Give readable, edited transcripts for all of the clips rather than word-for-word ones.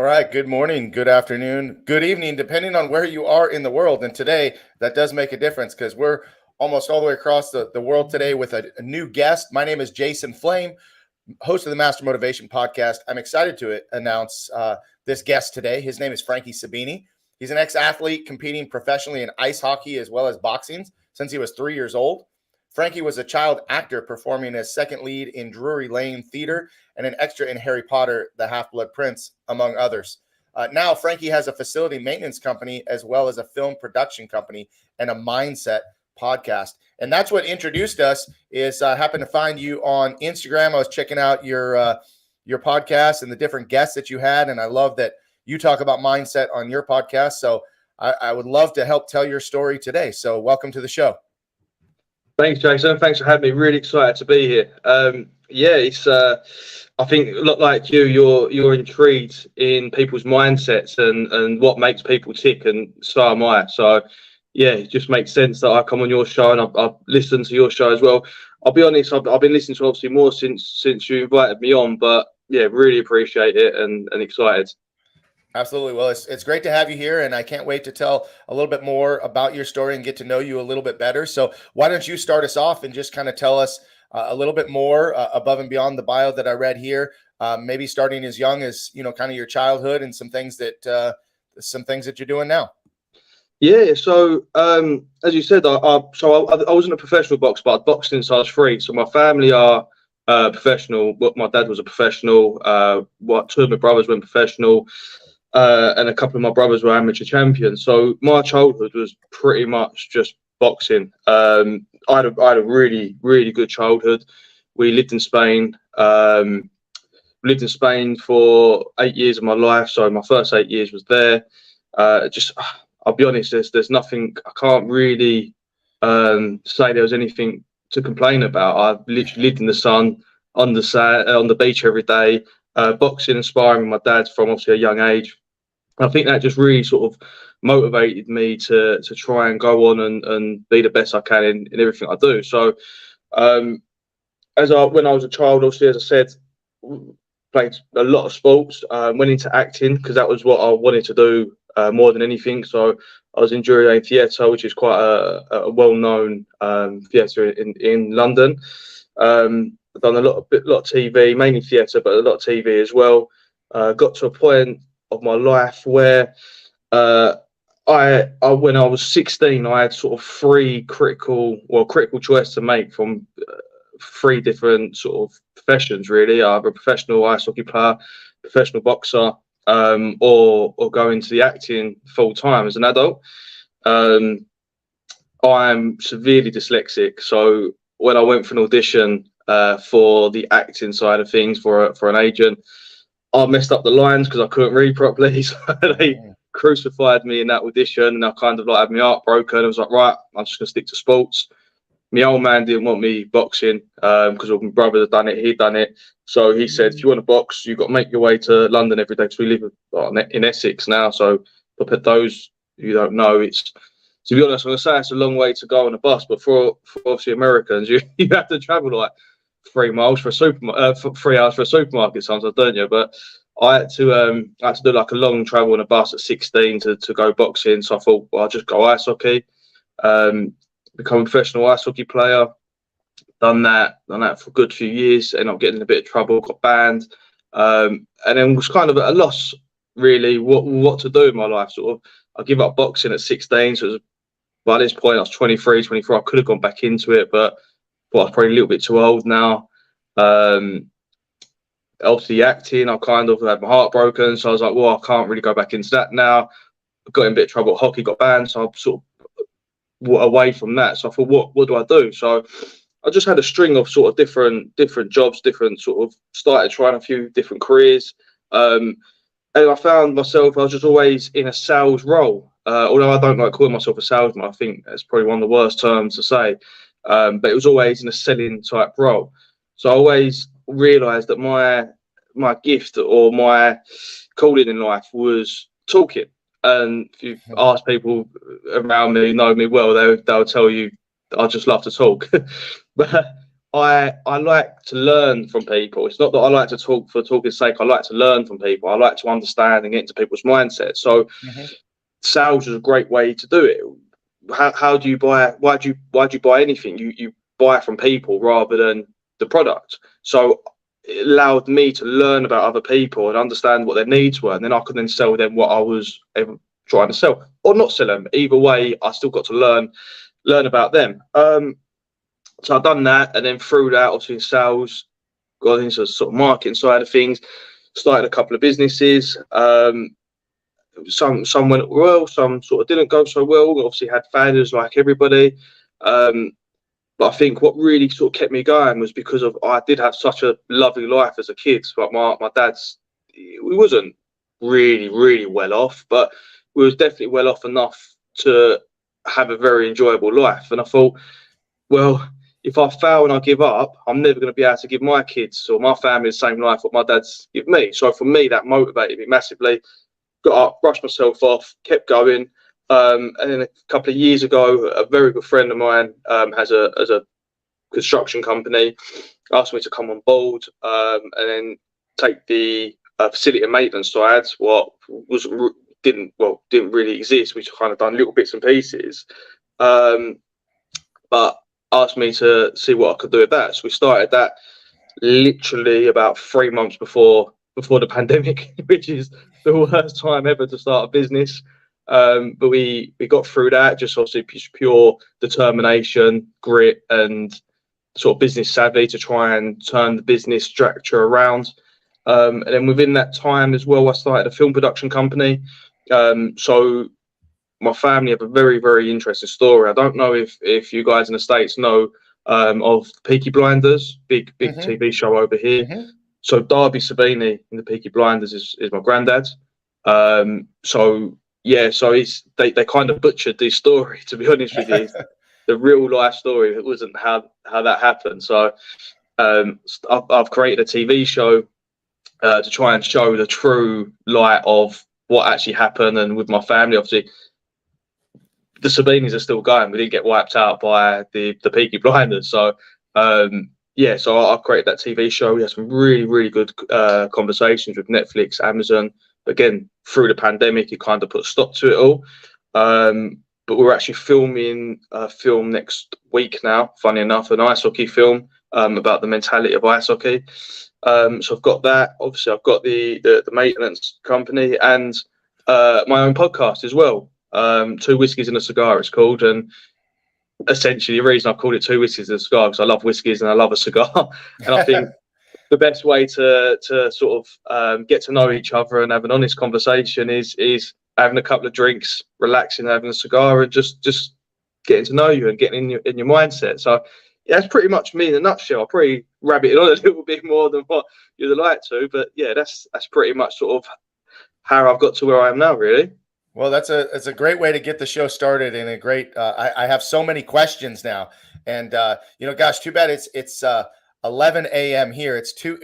right. Good morning, good afternoon, good evening, depending on where you are in the world. And today, that does make a difference because we're almost all the way across the world today with a new guest. My name is Jason Flame, host of the Master Motivation Podcast. I'm excited to announce this guest today. His name is Frankie Sabini. He's an ex-athlete competing professionally in ice hockey as well as boxing since he was 3 years old. Frankie was a child actor performing as second lead in Drury Lane Theatre and an extra in Harry Potter, the Half-Blood Prince, among others. Now, Frankie has a facility maintenance company as well as a film production company and a mindset podcast. And that's what introduced us is I happened to find you on Instagram. I was checking out your podcast and the different guests that you had. And I love that you talk about mindset on your podcast. So I would love to help tell your story today. So welcome to the show. Thanks, Jason. Thanks for having me. Really excited to be here. It's. I think a lot like you're intrigued in people's mindsets and what makes people tick, and so am I. So, yeah, it just makes sense that I come on your show, and I've listened to your show as well. I'll be honest, I've been listening to obviously more since you invited me on, but yeah, really appreciate it and excited. Absolutely. Well, it's great to have you here, and I can't wait to tell a little bit more about your story and get to know you a little bit better. So why don't you start us off and just kind of tell us a little bit more above and beyond the bio that I read here, maybe starting as young as, kind of your childhood and some things that you're doing now. Yeah. So as you said, I wasn't a professional boxer, but I boxed since I was 3. So my family are professional. My dad was a professional. Two of my brothers went professional. And a couple of my brothers were amateur champions. So my childhood was pretty much just boxing. I had a really, really good childhood. We lived in Spain. For 8 years of my life. So my first 8 years was there. I'll be honest, there's nothing, I can't really say there was anything to complain about. I literally lived in the sun, on the beach every day, boxing and sparring with my dad from obviously a young age. I think that just really sort of motivated me to try and go on and be the best I can in everything I do. So when I was a child, obviously, as I said, played a lot of sports, went into acting because that was what I wanted to do more than anything. So I was in Drury Lane Theatre, which is quite a well-known theatre in London. I've done a lot of TV, mainly theatre, but a lot of TV as well. Got to a point of my life where when I was 16, I had sort of 3 critical choice to make from 3 different sort of professions, really. Either a professional ice hockey player, professional boxer, or go into the acting full time as an adult. I'm severely dyslexic, so when I went for an audition for the acting side of things for an agent, I messed up the lines because I couldn't read properly. So they crucified me in that audition, and I kind of had my heart broken. I was like, right, I'm just gonna stick to sports. My old man didn't want me boxing because my brother had done it. He'd done it, so he said, if you want to box, you've got to make your way to London every day because we live in Essex now. So for those who don't know, it's, to be honest, I'm gonna say it's a long way to go on a bus, but for obviously Americans, you have to travel like 3 miles for for 3 hours for a supermarket sometimes, don't you? But I had to do like a long travel on a bus at 16 to go boxing. So I thought, well, I'll just go ice hockey, become a professional ice hockey player. Done that for a good few years. Ended up getting in a bit of trouble, got banned, and then was kind of at a loss really what to do in my life. Sort of, I give up boxing at 16. So it was, by this point, I was 23, 24. I could have gone back into it, but I was probably a little bit too old now. Obviously acting, I kind of had my heart broken, so I was like, well, I can't really go back into that now. I got in a bit of trouble. Hockey got banned, so I sort of away from that. So I thought, what do I do? So I just had a string of sort of different jobs, started trying a few different careers, and I found myself, I was just always in a sales role. Although I don't like calling myself a salesman, I think that's probably one of the worst terms to say. But it was always in a selling type role. So I always realised that my gift or my calling in life was talking. And if you ask people around me who know me well, they'll tell you I just love to talk. But I like to learn from people. It's not that I like to talk for talking's sake. I like to learn from people. I like to understand and get into people's mindsets. So sales is a great way to do it. How do you buy? Why do you buy anything? You buy from people rather than the product. So it allowed me to learn about other people and understand what their needs were, and then I could then sell them what I was trying to sell, or not sell them. Either way, I still got to learn about them. So I've done that, and then through that, obviously in sales, got into the sort of marketing side of things. Started a couple of businesses. Some went well, some sort of didn't go so well. Obviously had failures like everybody. But I think what really sort of kept me going was because of I did have such a lovely life as a kid. Like my dad's, we wasn't really well off, but we was definitely well off enough to have a very enjoyable life. And I thought, well, if I fail and I give up, I'm never going to be able to give my kids or my family the same life what my dad's give me. So for me, that motivated me massively. Got up, brushed myself off, kept going. And then a couple of years ago, a very good friend of mine has a construction company, asked me to come on board and then take the facility and maintenance side, what didn't really exist, which kind of done little bits and pieces, but asked me to see what I could do with that. So we started that literally about 3 months before the pandemic, which is the worst time ever to start a business. But we got through that, just obviously pure determination, grit, and sort of business savvy to try and turn the business structure around. And then within that time as well, I started a film production company. So my family have a very interesting story. I don't know if you guys in the States know of Peaky Blinders, big TV show over here. So Derby Sabini in the Peaky Blinders is my granddad. So they kind of butchered this story, to be honest with you. The real life story. It wasn't how that happened. So I've created a TV show to try and show the true light of what actually happened. And with my family, obviously, the Sabinis are still going. We didn't get wiped out by the Peaky Blinders. So so I created that TV show. We had some really good conversations with Netflix, Amazon. Again, through the pandemic, it kind of put a stop to it all. But we're actually filming a film next week now, funny enough, an ice hockey film about the mentality of ice hockey. So I've got that. Obviously, I've got the maintenance company and my own podcast as well. Two Whiskies and a Cigar, it's called. And essentially, the reason I called it Two Whiskies and a Cigar because I love whiskies and I love a cigar. And I think the best way to sort of get to know each other and have an honest conversation is having a couple of drinks, relaxing, having a cigar, and just getting to know you and getting in your mindset. So yeah, that's pretty much me in a nutshell. I'll probably rabbit it on a little bit more than what you'd like to, but yeah, that's pretty much sort of how I've got to where I am now, really. Well, that's a great way to get the show started, and a great. I have so many questions now, and gosh, too bad it's 11 a.m. here. It's too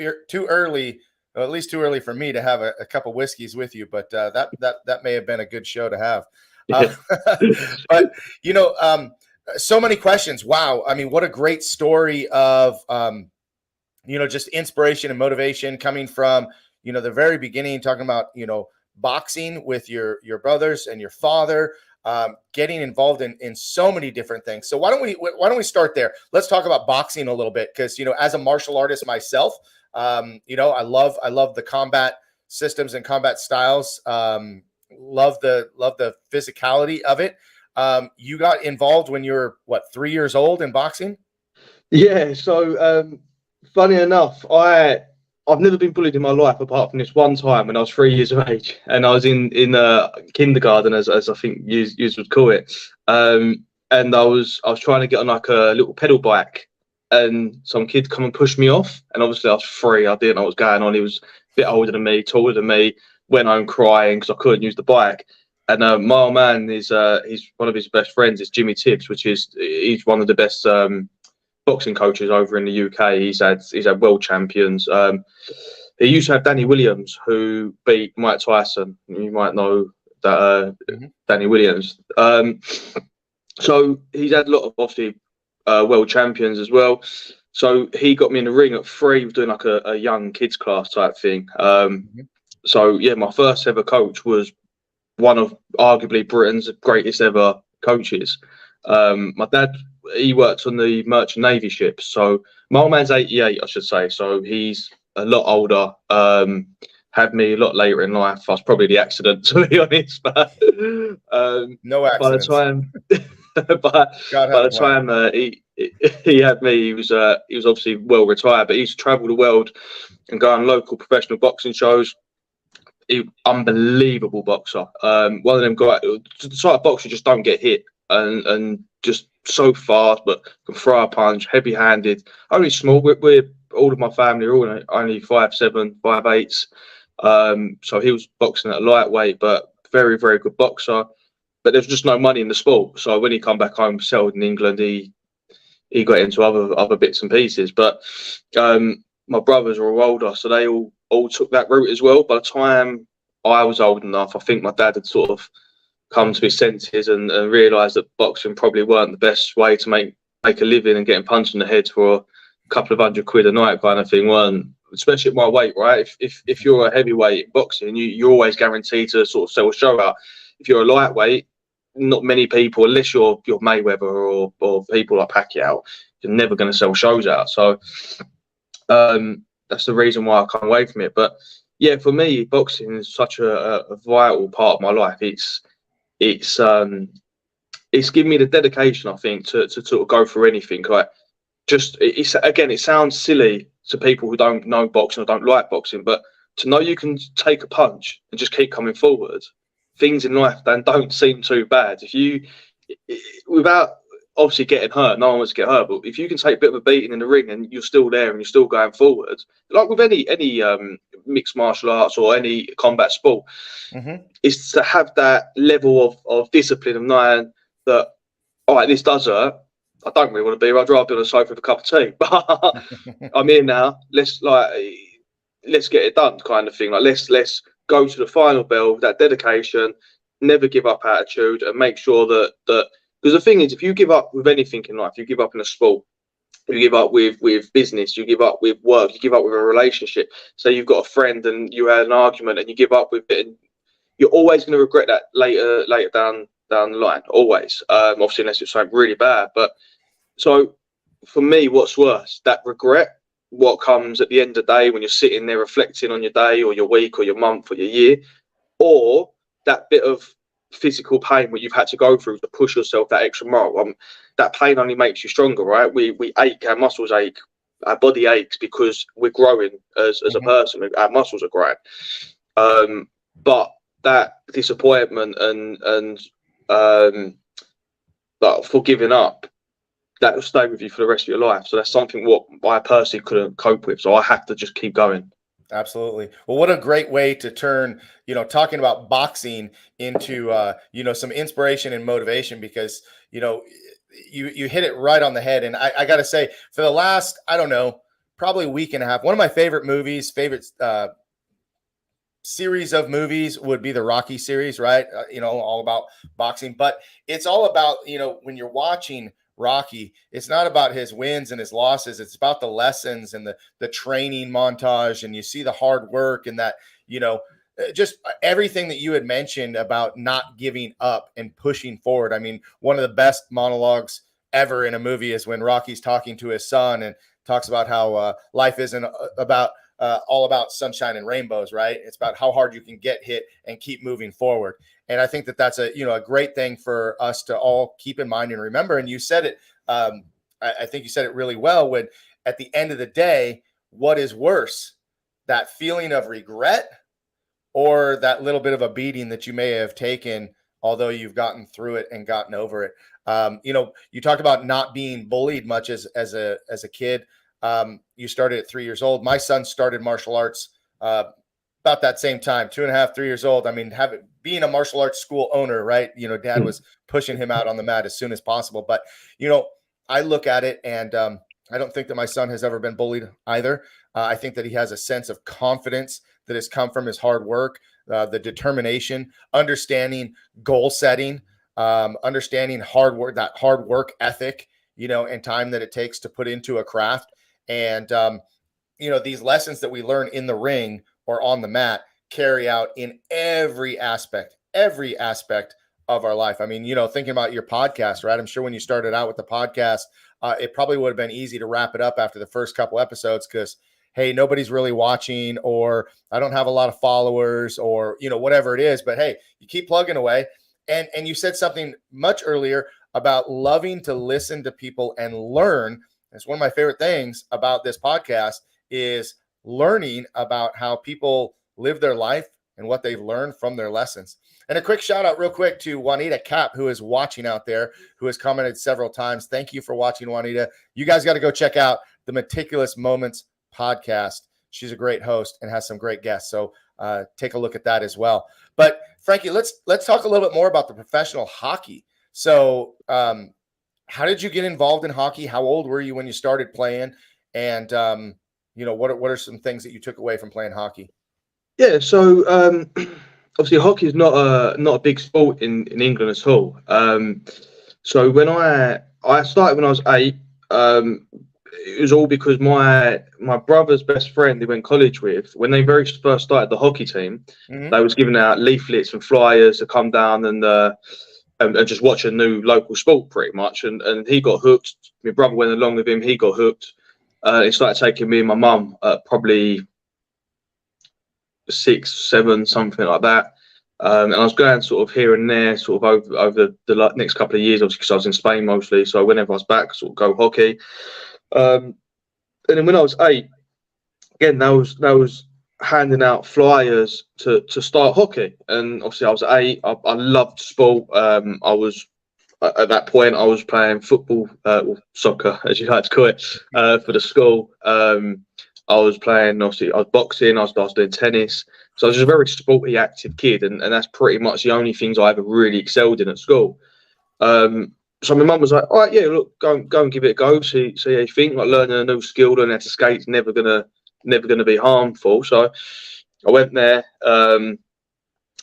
early. Well, at least too early for me to have a couple whiskeys with you, but that may have been a good show to have. But so many questions. Wow, I mean, what a great story of just inspiration and motivation coming from the very beginning, talking about boxing with your brothers and your father, getting involved in so many different things. So why don't we start there? Let's talk about boxing a little bit, because as a martial artist myself, I love the combat systems and combat styles. Love the physicality of it. You got involved when you were 3 years old in boxing? Yeah. So funny enough, I've never been bullied in my life apart from this one time when I was 3 years of age, and I was in kindergarten, as I think you would call it. And I was trying to get on like a little pedal bike, and some kid come and pushed me off. And obviously I was 3. I didn't know what was going on. He was a bit older than me, taller than me. Went home crying because I couldn't use the bike. And my old man he's one of his best friends is Jimmy Tibbs, he's one of the best boxing coaches over in the UK. He's had world champions. He used to have Danny Williams, who beat Mike Tyson. You might know that Danny Williams. So he's had a lot of obviously world champions as well. So he got me in the ring at 3, doing like a young kids class type thing. So yeah, my first ever coach was one of arguably Britain's greatest ever coaches. My dad, he worked on the merchant navy ships. So my old man's 88, I should say. So he's a lot older. Had me a lot later in life. I was probably the accident, to be honest. But No by the accidents. time, God by has a the plan. time he had me, he was obviously well retired. But he used to travel the world and go on local professional boxing shows. Unbelievable boxer. One of them guys, the sort of boxer just don't get hit and just so fast, but can throw a punch, heavy-handed. Only small. We're all of my family are all only 5'7", 5'8". So he was boxing at a lightweight, but very, very good boxer. But there's just no money in the sport. So when he come back home, settled in England, he got into other bits and pieces. But my brothers are all older, so they all took that route as well. By the time I was old enough, I think my dad had sort of come to his senses and realised that boxing probably weren't the best way to make a living, and getting punched in the head for a couple of £100 a night kind of thing weren't, especially at my weight, right? If you're a heavyweight in boxing, you're always guaranteed to sort of sell a show out. If you're a lightweight, not many people, unless you're Mayweather or people like Pacquiao, you're never going to sell shows out. So that's the reason why I come away from it. But yeah, for me, boxing is such a vital part of my life. It's given me the dedication, I think, to sort of go through anything. Like, it sounds silly to people who don't know boxing or don't like boxing, but to know you can take a punch and just keep coming forward, things in life then don't seem too bad. If you, without obviously getting hurt, no one wants to get hurt, but if you can take a bit of a beating in the ring and you're still there and you're still going forward, like with any mixed martial arts or any combat sport, is to have that level of discipline of knowing that, all right, this does hurt. I don't really want to be here. I'd rather be on the sofa with a cup of tea, but I'm here now. Let's get it done, kind of thing. Like let's go to the final bell with that dedication, never give up attitude, and make sure that because the thing is, if you give up with anything in life, you give up in a sport, you give up with business, you give up with work, you give up with a relationship. So you've got a friend and you had an argument and you give up with it, and you're always going to regret that later down the line. Always, obviously, unless it's something really bad. But so for me, what's worse, that regret, what comes at the end of the day when you're sitting there reflecting on your day or your week or your month or your year, or that bit of physical pain what you've had to go through to push yourself that extra mile. That pain only makes you stronger, right? We ache, our muscles ache, our body aches because we're growing as a person. Our muscles are growing. But that disappointment and for giving up, that will stay with you for the rest of your life. So that's something what I personally couldn't cope with. So I have to just keep going. Absolutely. Well, what a great way to turn, talking about boxing into, some inspiration and motivation, because, you hit it right on the head. And I got to say, for the last, I don't know, probably week and a half, one of my favorite series of movies would be the Rocky series, right? All about boxing, but it's all about, when you're watching Rocky, it's not about his wins and his losses. It's about the lessons and the training montage. And you see the hard work and that, just everything that you had mentioned about not giving up and pushing forward. I mean, one of the best monologues ever in a movie is when Rocky's talking to his son and talks about how life isn't about all about sunshine and rainbows, right? It's about how hard you can get hit and keep moving forward. And I think that that's a great thing for us to all keep in mind and remember. And you said it, I think you said it really well, when at the end of the day, what is worse, that feeling of regret or that little bit of a beating that you may have taken, although you've gotten through it and gotten over it? You talked about not being bullied much as a kid. You started at 3 years old. My son started martial arts about that same time, 2.5, 3 years old. I mean, being a martial arts school owner, right? Dad was pushing him out on the mat as soon as possible. But, I look at it and I don't think that my son has ever been bullied either. I think that he has a sense of confidence that has come from his hard work, the determination, understanding goal setting, understanding hard work, that hard work ethic, and time that it takes to put into a craft. And these lessons that we learn in the ring or on the mat carry out in every aspect of our life. I mean, thinking about your podcast, right? I'm sure when you started out with the podcast, it probably would have been easy to wrap it up after the first couple episodes because, hey, nobody's really watching, or I don't have a lot of followers, or, whatever it is. But hey, you keep plugging away. And you said something much earlier about loving to listen to people and learn. It's one of my favorite things about this podcast is learning about how people live their life and what they've learned from their lessons. And a quick shout out real quick to Juanita Cap, who is watching out there, who has commented several times. Thank you for watching, Juanita. You guys got to go check out the Meticulous Moments podcast. She's a great host and has some great guests. So take a look at that as well. But Frankie, let's talk a little bit more about the professional hockey. So how did you get involved in hockey? How old were you when you started playing? And, what are some things that you took away from playing hockey? Yeah, so obviously hockey is not a big sport in England at all. So when I started when I was 8, it was all because my brother's best friend he went to college with, when they very first started the hockey team, they was giving out leaflets and flyers to come down and just watch a new local sport pretty much. And he got hooked. My brother went along with him. He got hooked. He started taking me and my mum probably 6, 7, something like that. And I was going sort of here and there, sort of over the next couple of years, obviously because I was in Spain mostly. So whenever I was back, sort of go hockey. And then when I was 8, again, that was handing out flyers to start hockey. And obviously I was 8. I loved sport. I was at that point I was playing football, or soccer, as you like to call it, for the school. I was playing, obviously, I was boxing, I was doing tennis. So I was just a very sporty, active kid. And that's pretty much the only things I ever really excelled in at school. So my mum was like, all right, yeah, look, go and give it a go, see how you think. Like learning a new skill, learning how to skate's never gonna be harmful. So I went there,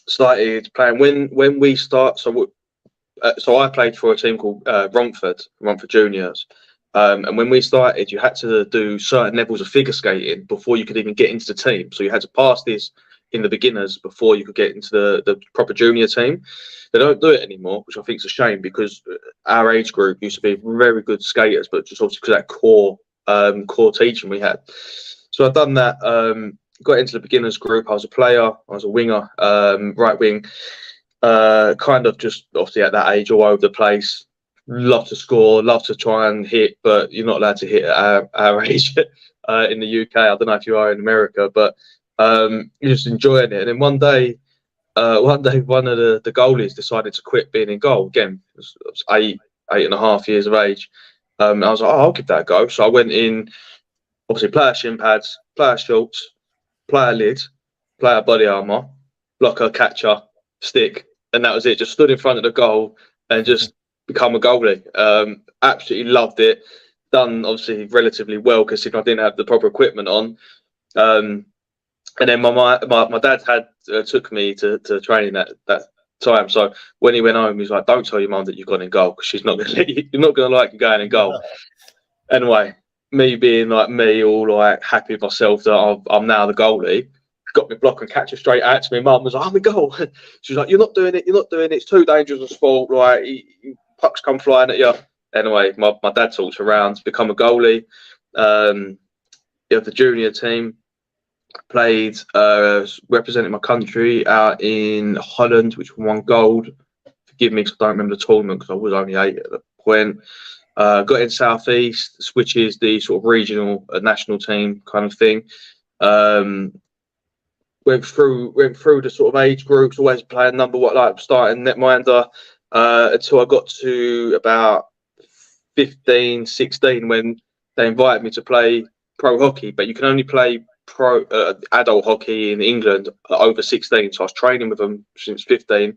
started playing. When we start, so I played for a team called Romford Juniors. And when we started, you had to do certain levels of figure skating before you could even get into the team. So you had to pass this in the beginners before you could get into the proper junior team. They don't do it anymore, which I think is a shame because our age group used to be very good skaters, but just obviously because of that core teaching we had. So I've done that, got into the beginners group. I was a player, I was a winger, right wing, kind of just obviously at that age all over the place. Love to score, love to try and hit, but you're not allowed to hit at our age in the UK. I don't know if you are in America, but you're just enjoying it. And then one day one of the goalies decided to quit being in goal. Again, I was 8.5 years of age. I was like, oh, I'll give that a go. So I went in, obviously player shin pads, player shorts, player lid, player body armour, blocker, catcher, stick, and that was it. Just stood in front of the goal and just become a goalie. Absolutely loved it. Done obviously relatively well considering I didn't have the proper equipment on. And then my dad took me to training that time. So when he went home, he's like, "Don't tell your mum that you've gone in goal because she's not going to let you. You're not going to like going in goal." Anyway, me being like me, all like happy with myself that I'm now the goalie. Got me block and catcher straight out to me. Mum was like, "I'm in goal." She's like, "You're not doing it. You're not doing it. It's too dangerous a sport. Like pucks come flying at you." Anyway, my dad talks around, become a goalie. The junior team. Played representing my country out in Holland, which won gold. Forgive me because I don't remember the tournament because I was only 8 at the point. Got in Southeast, which is the sort of regional national team kind of thing. Went through the sort of age groups, always playing number one, like starting netminder, until I got to about 15, 16 when they invited me to play pro hockey, but you can only play pro adult hockey in England over 16. So I was training with them since 15.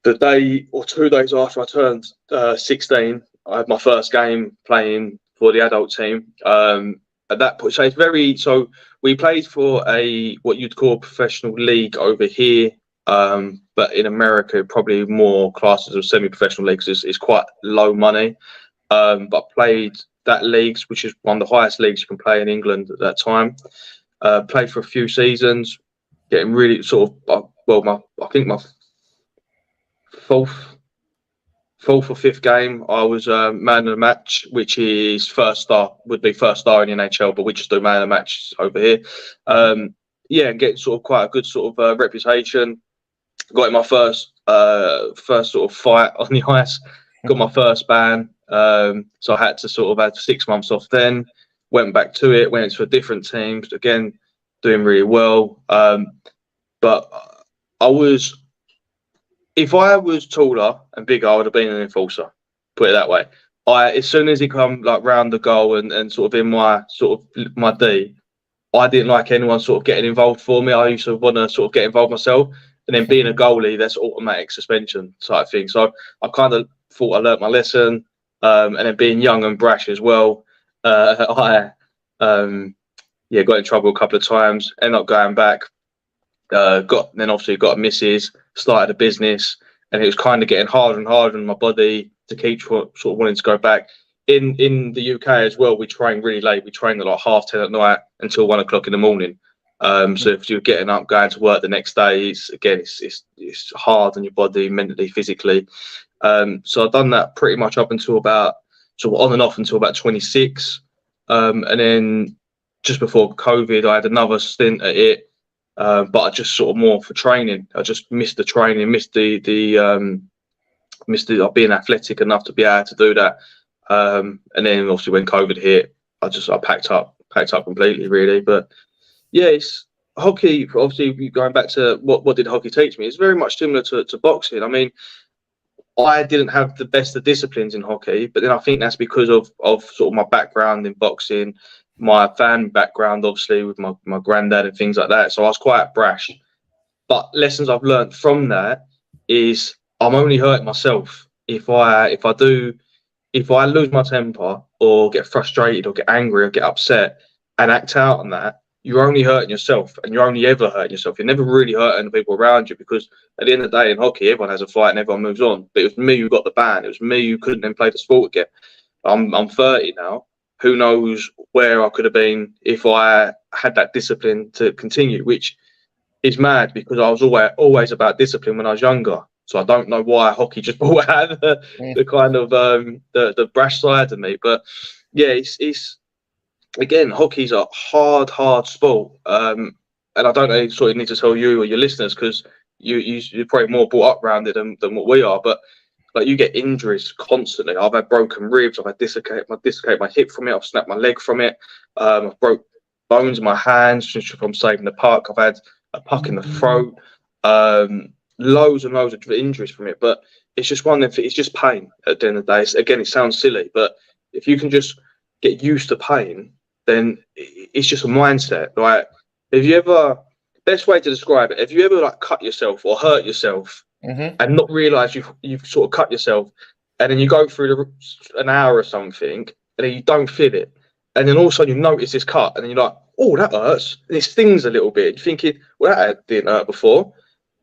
The day or 2 days after I turned 16, I had my first game playing for the adult team. At that point, so we played for what you'd call a professional league over here, but in America probably more classes of semi-professional leagues. It's quite low money. But I played that league, which is one of the highest leagues you can play in England at that time. Played for a few seasons, getting really sort of I think my fourth or fifth game, I was man of the match, which is first star in the NHL, but we just do man of the match over here. Yeah, and getting sort of quite a good sort of reputation. Got in my first sort of fight on the ice. Got my first ban, so I had to sort of have 6 months off. Then went back to it. Went into a different team again, doing really well. But if I was taller and bigger, I would have been an enforcer. Put it that way. As soon as he come like round the goal and sort of in my sort of my D, I didn't like anyone sort of getting involved for me. I used to want to sort of get involved myself. And then being a goalie, that's automatic suspension type thing. So I kind of thought I learnt my lesson. And then being young and brash as well, I got in trouble a couple of times. Ended up going back. Got a missus, started a business, and it was kind of getting harder and harder on my body to keep sort of wanting to go back. In the UK as well, we train really late. We train at like 10:30 at night until 1 o'clock in the morning. So if you're getting up, going to work the next day, it's hard on your body, mentally, physically. So I've done that pretty much up until about sort of on and off until about 26. And then just before COVID, I had another stint at it. But I just sort of more for training. I just missed the training, missed being athletic enough to be able to do that. And then obviously when COVID hit, I packed up completely, really. But yeah, it's hockey. Obviously, going back to what did hockey teach me? It's very much similar to boxing. I mean, I didn't have the best of disciplines in hockey, but then I think that's because of sort of my background in boxing, my family background, obviously with my granddad and things like that. So I was quite brash. But lessons I've learned from that is I'm only hurting myself if I lose my temper or get frustrated or get angry or get upset and act out on that. You're only hurting yourself, and you're only ever hurting yourself. You're never really hurting the people around you, because at the end of the day in hockey, everyone has a fight and everyone moves on. But it was me who got the ban. It was me who couldn't then play the sport again. I'm 30 now. Who knows where I could have been if I had that discipline to continue, which is mad because I was always about discipline when I was younger. So I don't know why hockey just brought out the kind of the brash side of me. But yeah, it's again, hockey's a hard sport. And I don't really sort of need to tell you or your listeners, because you're probably more brought up around it than what we are. But like, you get injuries constantly. I've had broken ribs. I've had dislocate my hip from it. I've snapped my leg from it. I've broke bones in my hands just from saving the puck. I've had a puck in the throat. Loads and loads of injuries from it. But it's just it's just pain at the end of the day. Again, it sounds silly, but if you can just get used to pain, then it's just a mindset. Like, best way to describe it, if you ever like cut yourself or hurt yourself and not realize you've sort of cut yourself, and then you go through an hour or something, and then you don't feel it, and then all of a sudden you notice this cut, and then you're like, oh, that hurts, and it stings a little bit. You're thinking, well, that didn't hurt before.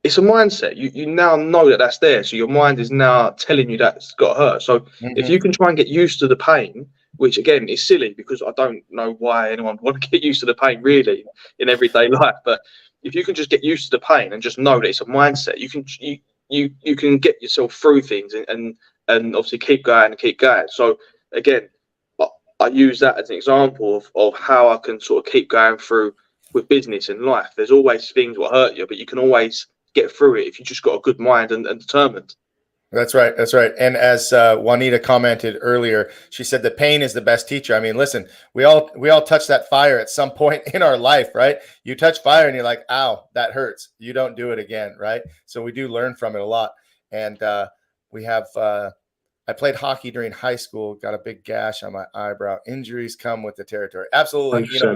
It's a mindset. You now know that that's there, so your mind is now telling you that's got hurt. So if you can try and get used to the pain, which again is silly because I don't know why anyone would want to get used to the pain really in everyday life, but if you can just get used to the pain and just know that it's a mindset, you can get yourself through things and obviously keep going. So again, I use that as an example of how I can sort of keep going through with business and life. There's always things that hurt you, but you can always get through it if you just got a good mind and determined. That's right. And as Juanita commented earlier, she said the pain is the best teacher. I mean, listen, we all touch that fire at some point in our life, right? You touch fire and you're like, ow, that hurts. You don't do it again, right? So we do learn from it a lot. And we have I played hockey during high school, got a big gash on my eyebrow. Injuries come with the territory. Absolutely. 100%. You know,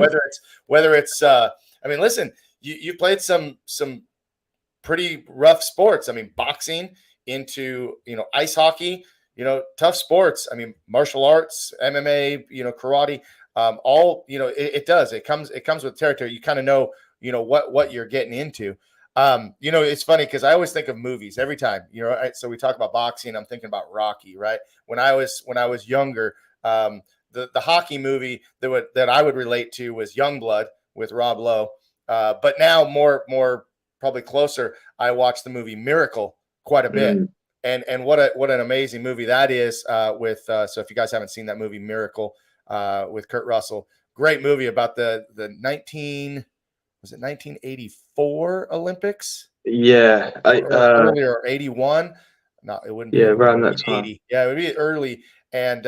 whether it's I mean, listen, you played some pretty rough sports. I mean, boxing into, ice hockey, tough sports. I mean, martial arts, MMA, karate, all, it does. It comes with territory. You kind of know, what you're getting into. It's funny because I always think of movies every time, so we talk about boxing. I'm thinking about Rocky, right? When I was younger, the hockey movie that I would relate to was Youngblood with Rob Lowe. But now more probably closer, I watched the movie Miracle quite a bit. And what an amazing movie that is, with so if you guys haven't seen that movie Miracle, with Kurt Russell, great movie about the 1984 Olympics? Yeah, Earlier, or 81. No, it wouldn't be. Yeah, 81, around it would that be time. 80. Yeah, it would be early. And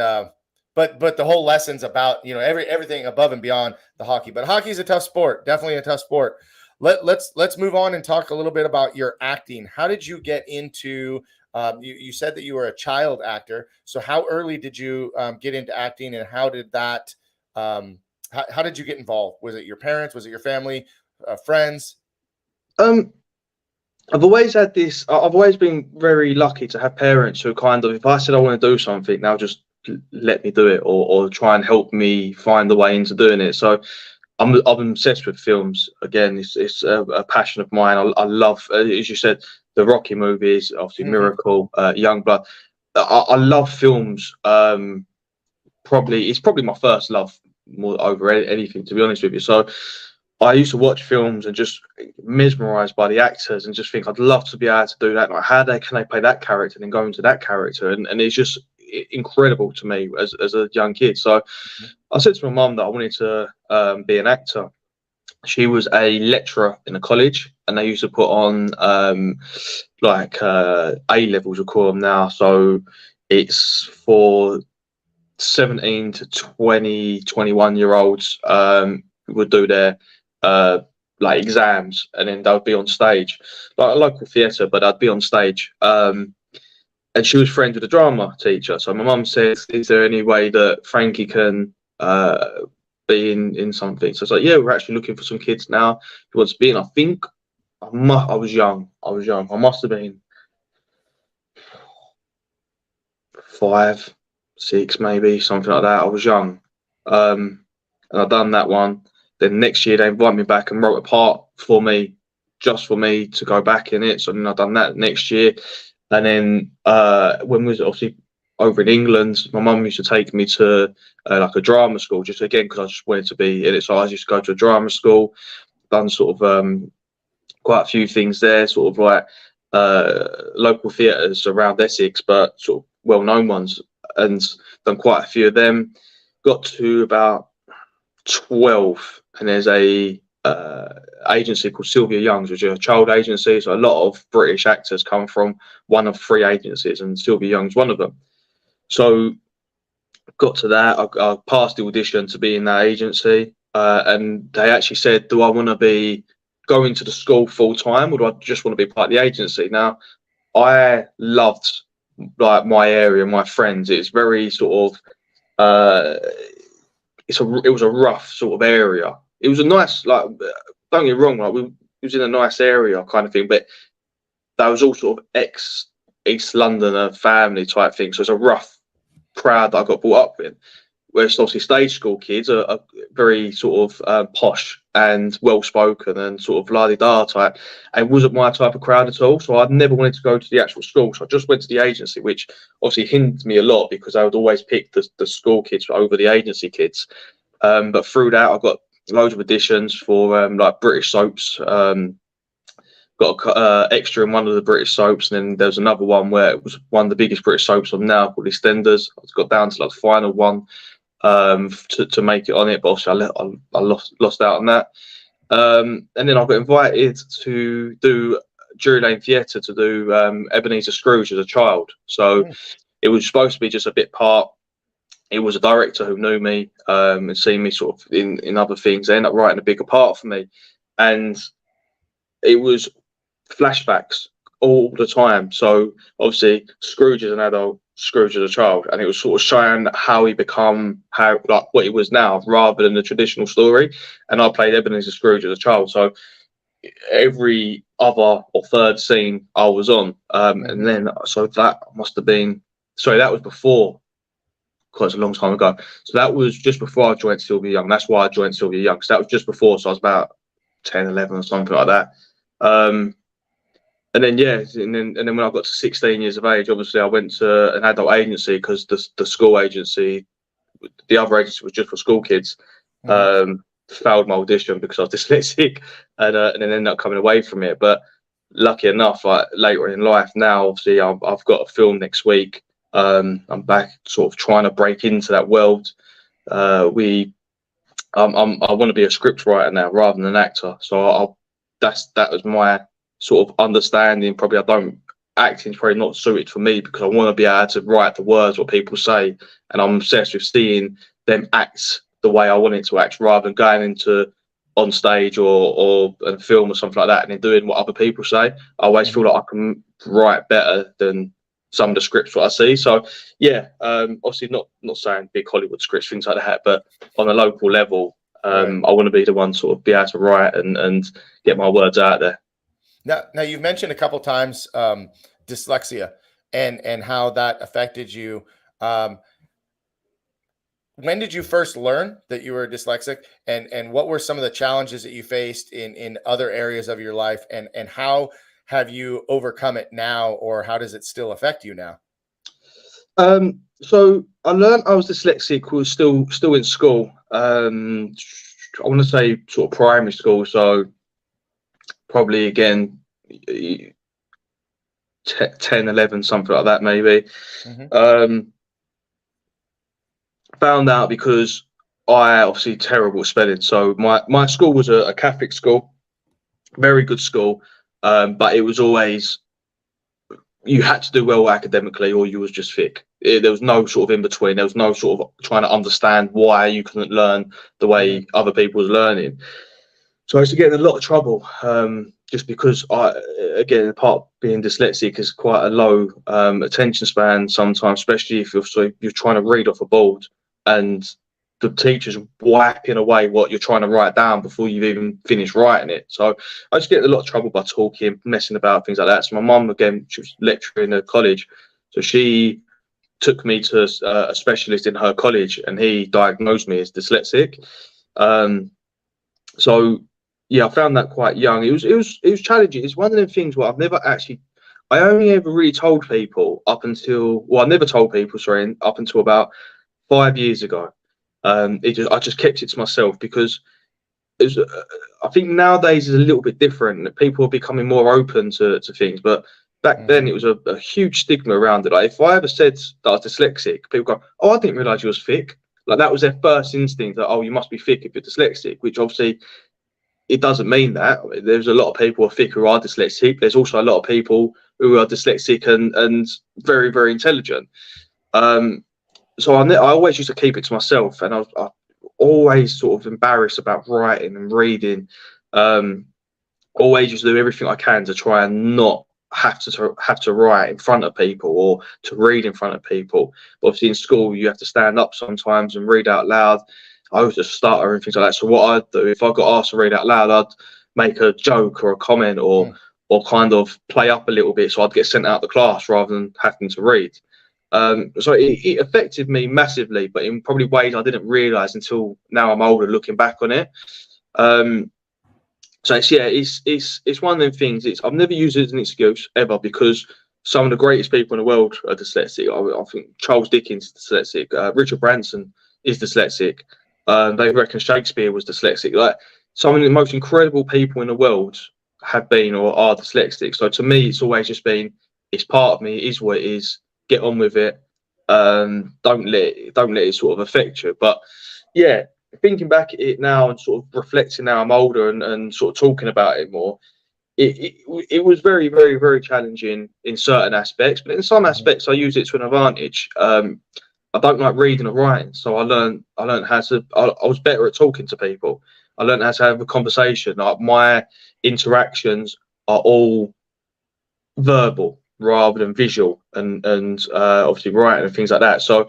but the whole lessons about, everything above and beyond the hockey. But hockey is a tough sport, definitely a tough sport. Let's move on and talk a little bit about your acting. How did you get into? You said that you were a child actor. So how early did you get into acting, and how did that? How did you get involved? Was it your parents? Was it your family, friends? I've always had this. I've always been very lucky to have parents who kind of, if I said I want to do something, they'll just let me do it, or try and help me find the way into doing it. So I'm obsessed with films. Again, it's a passion of mine. I love, as you said, the Rocky movies, obviously Miracle, Youngblood. I love films. It's probably my first love more over anything, to be honest with you. So I used to watch films and just mesmerized by the actors, and just think I'd love to be able to do that. Like, can they play that character and then go into that character? And it's just incredible to me as a young kid. So I said to my mum that I wanted to be an actor. She was a lecturer in a college, and they used to put on A levels, we call them now. So it's for 17 to 20, 21-year-olds would do their exams, and then they would be on stage, like a local theatre, but I'd be on stage. And she was friends with a drama teacher. So my mum said, "Is there any way that Frankie can be in something?" So I was like, "Yeah, we're actually looking for some kids now who wants to be in." I think I was young. I must have been 5, 6, maybe something like that. I was young, and I done that one. Then next year they invited me back and wrote a part for me, just for me to go back in it. So then I done that next year. And then when we was obviously over in England, my mum used to take me to like a drama school, just again because I just wanted to be in it. So I used to go to a drama school, done sort of quite a few things there, sort of like local theatres around Essex, but sort of well-known ones, and done quite a few of them. Got to about 12, and there's a agency called Sylvia Young's, which is a child agency. So a lot of British actors come from one of 3 agencies, and Sylvia Young's one of them. So got to that. I passed the audition to be in that agency, and they actually said, "Do I want to be going to the school full time, or do I just want to be part of the agency?" Now, I loved like my area, my friends. It's very sort of it was a rough sort of area. It was a nice, like, don't get me wrong, like it was in a nice area kind of thing, but that was all sort of ex-East Londoner family type thing. So it's a rough crowd that I got brought up with. Whereas obviously stage school kids are very sort of posh and well spoken and sort of la-di-da type, and it wasn't my type of crowd at all. So I'd never wanted to go to the actual school. So I just went to the agency, which obviously hindered me a lot because I would always pick the school kids over the agency kids. But through that, I got loads of auditions for like British soaps. Got a extra in one of the British soaps, and then there was another one where it was one of the biggest British soaps on now called EastEnders. I got down to like the final one to make it on it, but obviously I lost out on that. And then I got invited to do Drury Lane Theatre to do Ebenezer Scrooge as a child. So it was supposed to be just a bit part. It was a director who knew me and seen me sort of in other things. They ended up writing a bigger part for me, and it was flashbacks all the time. So obviously Scrooge as an adult, Scrooge as a child, and it was sort of showing how he become like what he was now rather than the traditional story. And I played Ebenezer Scrooge as a child, so every other or third scene I was on. And then so that must have been, sorry, that was before, quite a long time ago. So that was just before I joined Sylvia Young. That's why I joined Sylvia Young. So that was just before, so I was about 10, 11 or something like that. And then and then when I got to 16 years of age, obviously I went to an adult agency because the school agency the other agency was just for school kids. Failed my audition because I was dyslexic, and then ended up coming away from it. But lucky enough, later in life now, obviously I've got a film next week. I'm back sort of trying to break into that world. I want to be a script writer now rather than an actor. So that was my sort of understanding. Probably acting's probably not suited for me because I want to be able to write the words what people say, and I'm obsessed with seeing them act the way I want it to act rather than going into on stage or a film or something like that and then doing what other people say. I always feel like I can write better than some of the scripts that I see. So yeah, obviously not saying big Hollywood scripts, things like that, but on a local level, I want to be the one sort of be able to write and get my words out there. Now you've mentioned a couple times dyslexia and how that affected you. When did you first learn that you were dyslexic, and what were some of the challenges that you faced in other areas of your life, and how have you overcome it now, or how does it still affect you now? So I learned I was dyslexic was still in school. I want to say sort of primary school, so probably again 10, 11, something like that maybe. Found out because I obviously terrible at spelling. So my school was a Catholic school, very good school, but it was always you had to do well academically or you was just thick. There was no sort of in between. There was no sort of trying to understand why you couldn't learn the way other people was learning. So I used to get in a lot of trouble just because again, part of being dyslexic is quite a low attention span sometimes, especially if you're trying to read off a board and the teacher's wiping away what you're trying to write down before you've even finished writing it. So I just get in a lot of trouble by talking, messing about, things like that. So my mum, again, she was lecturing at college, so she took me to a specialist in her college, and he diagnosed me as dyslexic. So yeah, I found that quite young. It was challenging. It's one of them things where I only ever really told people up until about 5 years ago. I just kept it to myself because I think nowadays is a little bit different. People are becoming more open to things, but back then it was a huge stigma around it. Like if I ever said that I was dyslexic, people go, "Oh, I didn't realise you was thick." Like that was their first instinct, that, "Oh, you must be thick if you're dyslexic," which obviously it doesn't mean that. There's a lot of people who are thick who are dyslexic. There's also a lot of people who are dyslexic and very, very intelligent. So I always used to keep it to myself, and I always sort of embarrassed about writing and reading. Always used to do everything I can to try and not have to write in front of people or to read in front of people. But obviously in school you have to stand up sometimes and read out loud. I was a stutter and things like that. So what I'd do, if I got asked to read out loud, I'd make a joke or a comment or kind of play up a little bit, so I'd get sent out of the class rather than having to read. So it affected me massively, but in probably ways I didn't realise until now I'm older, looking back on it. So it's one of them things. I've never used it as an excuse ever, because some of the greatest people in the world are dyslexic. I think Charles Dickens is dyslexic. Richard Branson is dyslexic. They reckon Shakespeare was dyslexic. Like some of the most incredible people in the world have been or are dyslexic. So to me, it's always just been, it's part of me. It is what it is. Get on with it. Don't let it sort of affect you. But yeah, thinking back at it now and sort of reflecting now I'm older and sort of talking about it more, it was very, very, very challenging in certain aspects, but in some aspects I use it to an advantage. I don't like reading or writing, so I learned how to. I was better at talking to people. I learned how to have a conversation. Like my interactions are all verbal rather than visual, and obviously writing and things like that. So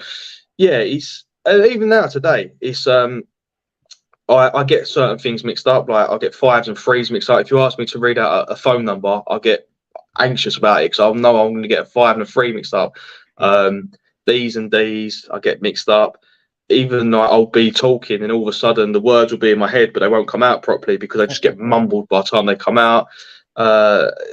yeah, even now today, it's I get certain things mixed up. Like I get 5s and 3s mixed up. If you ask me to read out a phone number, I'll get anxious about it because I know I'm going to get a 5 and a 3 mixed up. These and D's I get mixed up. Even though I'll be talking and all of a sudden the words will be in my head, but they won't come out properly because they just get mumbled by the time they come out.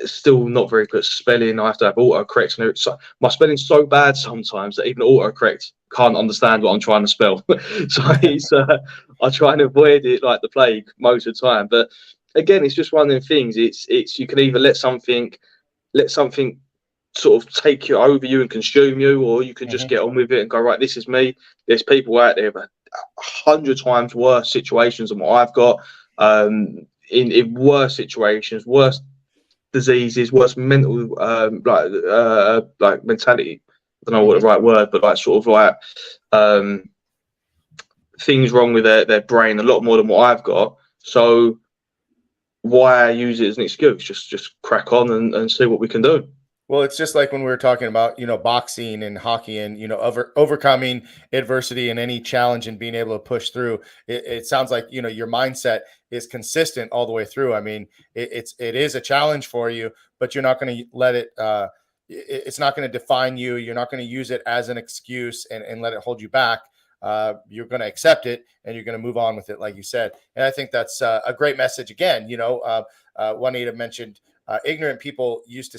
Still not very good at spelling. I have to have autocorrect. So my spelling's so bad sometimes that even autocorrect can't understand what I'm trying to spell. So it's I try and avoid it like the plague most of the time. But again, it's just one of them things. It's you can either let something sort of take you over you and consume you, or you can just get on with it and go, right, this is me. There's people out there with 100 times worse situations than what I've got, in worse situations, worse diseases, worse mental like mentality. I don't know what the right word, but like sort of like things wrong with their brain a lot more than what I've got. So why use it as an excuse? Just crack on and see what we can do. Well, it's just like when we were talking about, boxing and hockey and, overcoming adversity and any challenge and being able to push through. It sounds like, your mindset is consistent all the way through. I mean, it is a challenge for you, but you're not going to let it, it's not going to define you. You're not going to use it as an excuse and let it hold you back. You're going to accept it and you're going to move on with it, like you said. And I think that's a great message. Again, Juanita mentioned, ignorant people used to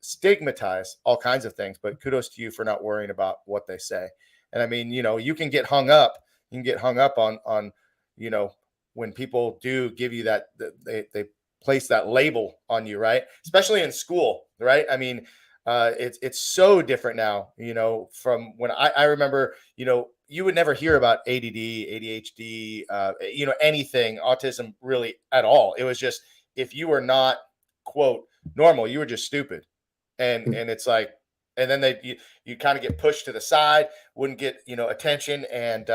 stigmatize all kinds of things, but kudos to you for not worrying about what they say. And I mean, you can get hung up. You can get hung up on when people do give you that, they place that label on you, right? Especially in school, right? I mean, it's so different now, from when I remember, you would never hear about ADD, ADHD, anything, autism really at all. It was just, if you were not, quote, normal, you were just stupid. And it's like, and then you kind of get pushed to the side, wouldn't get, attention. And,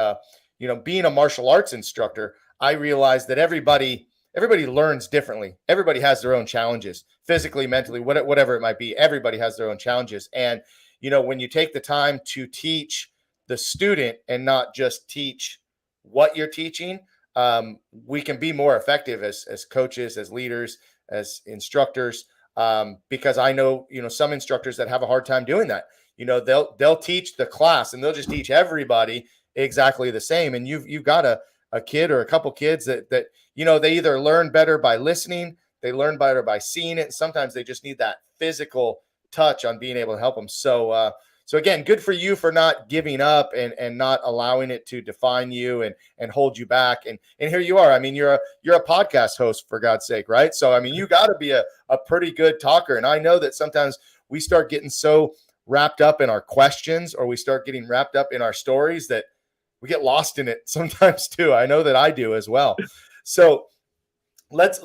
being a martial arts instructor, I realized that everybody learns differently. Everybody has their own challenges, physically, mentally, whatever it might be. Everybody has their own challenges. And, when you take the time to teach the student and not just teach what you're teaching, we can be more effective as coaches, as leaders, as instructors, because I know, some instructors that have a hard time doing that. They'll teach the class and they'll just teach everybody exactly the same. And you've got a kid or a couple kids that they either learn better by listening, they learn better by seeing it. And sometimes they just need that physical touch on being able to help them. So again, good for you for not giving up and not allowing it to define you and hold you back. And here you are. I mean, you're a podcast host, for God's sake, right? So, I mean, you got to be a pretty good talker. And I know that sometimes we start getting so wrapped up in our questions, or we start getting wrapped up in our stories, that we get lost in it sometimes too. I know that I do as well. So let's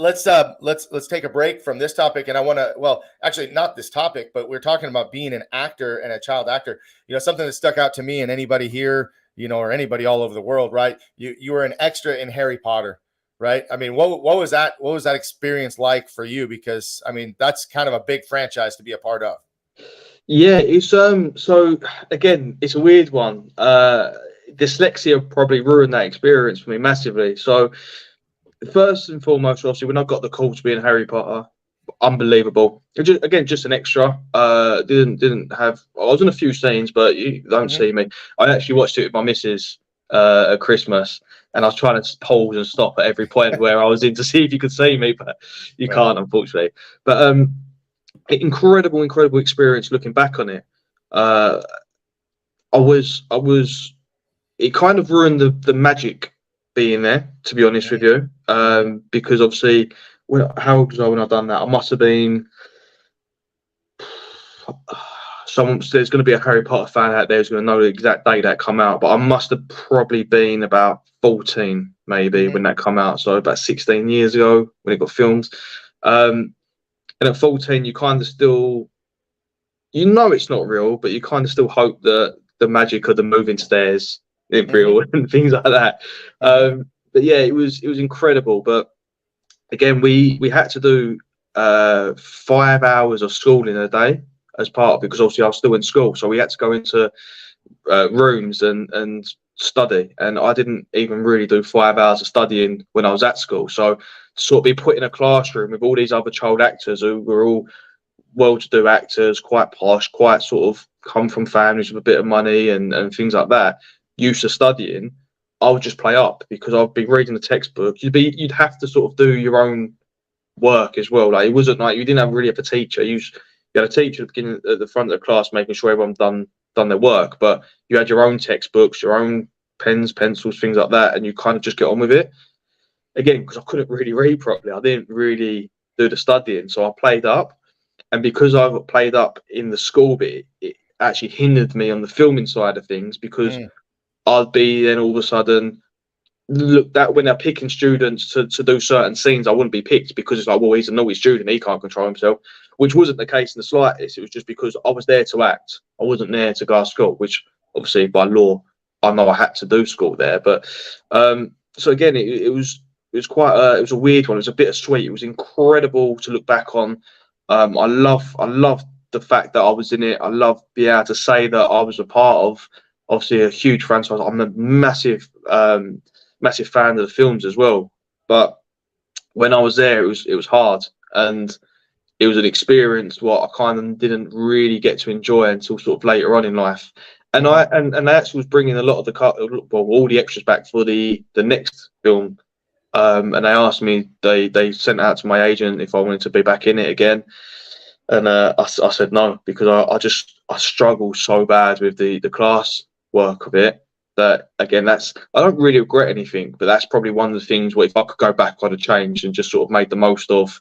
take a break from this topic. And I want to, well, actually not this topic, but we're talking about being an actor and a child actor. Something that stuck out to me, and anybody here, or anybody all over the world, right? You were an extra in Harry Potter, right? I mean, what was that? What was that experience like for you? Because I mean, that's kind of a big franchise to be a part of. Yeah, it's so again, it's a weird one. Dyslexia probably ruined that experience for me massively. So first and foremost, obviously, when I got the call to be in Harry Potter, unbelievable. Just an extra. Didn't have. I was in a few scenes, but you don't see me. I actually watched it with my missus at Christmas, and I was trying to pause and stop at every point where I was in to see if you could see me, but you can't, unfortunately. But incredible experience looking back on it. It kind of ruined the magic being there, to be honest with you, because obviously, how old was I when I done that? I must have been. There's going to be a Harry Potter fan out there who's going to know the exact day that come out, but I must have probably been about 14, maybe, when that come out. So about 16 years ago when it got filmed. And at 14, you kind of still, it's not real, but you kind of still hope that the magic of the moving stairs isn't real and things like that. But yeah, it was incredible. But again, we had to do 5 hours of schooling a day as part of it, because obviously I was still in school, so we had to go into rooms and study. And I didn't even really do 5 hours of studying when I was at school. So to sort of be put in a classroom with all these other child actors who were all well-to-do actors, quite posh, quite sort of come from families with a bit of money and things like that, used to studying, I would just play up because I'd be reading the textbook. You'd have to sort of do your own work as well. Like, it wasn't like you didn't really have a teacher. You had a teacher at the beginning, at the front of the class, making sure everyone done done their work, but you had your own textbooks, your own pens, pencils, things like that, and you kind of just get on with it. Again, because I couldn't really read properly, I didn't really do the studying, so I played up, and because I got played up in the school bit, it actually hindered me on the filming side of things, because I'd be then all of a sudden look that when they're picking students to do certain scenes, I wouldn't be picked because it's like, well, he's a naughty student, he can't control himself, which wasn't the case in the slightest. It was just because I was there to act. I wasn't there to go to school, which obviously by law I know I had to do school there. But so again, it was quite it was a weird one. It was a bittersweet. It was incredible to look back on. I love the fact that I was in it. I love being able to say that I was a part of obviously a huge franchise. I'm a massive fan of the films as well, but when I was there, it was hard, and it was an experience what I kind of didn't really get to enjoy until sort of later on in life. And I actually was bringing a lot of all the extras back for the next film, and they asked me, they sent out to my agent if I wanted to be back in it again, and I said no, because I struggled so bad with the class work of it. That again, I don't really regret anything, but that's probably one of the things where if I could go back, I'd have changed and just sort of made the most of